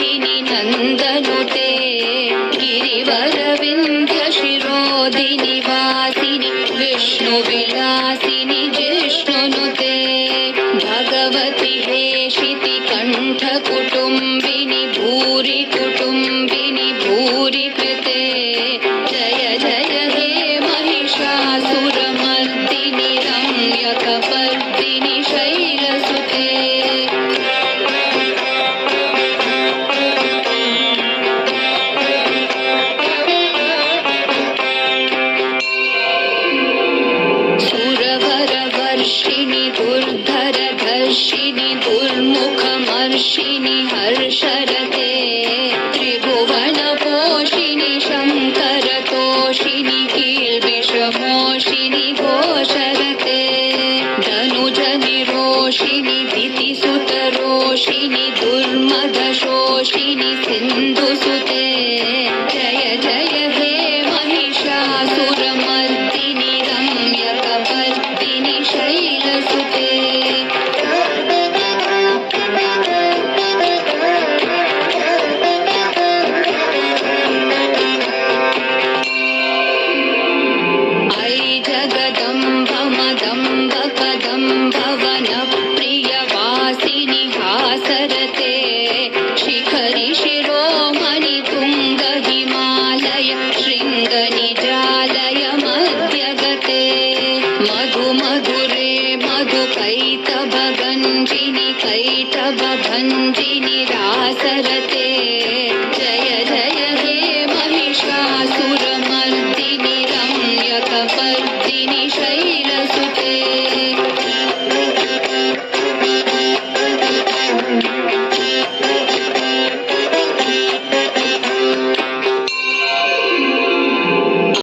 विनोदिनि नन्दनुते गिरिवरविन्ध्यशिरोधिनि वासिनि विष्णुविलासिनि जिष्णुनुते भगवति हेशिति कण्ठकुटुम्बिनि भूरि कुटुम्बिनि भूरि कृते जय जय हे महिषासुरमर्दिनि रम्यकपर्दिनि शैलसुते सुरवरवर्षिणि दुर्धरधर्षिणि दुर्मुखमर्षिणि हर्षरते त्रिभुवनपोषिणि शङ्करतोषिणि कील्बिषमोषिणि घोषरते धनुजनिरोषिणि दितिसुतरोषिणि दुर्मदशोषिणि सिन्धुसुते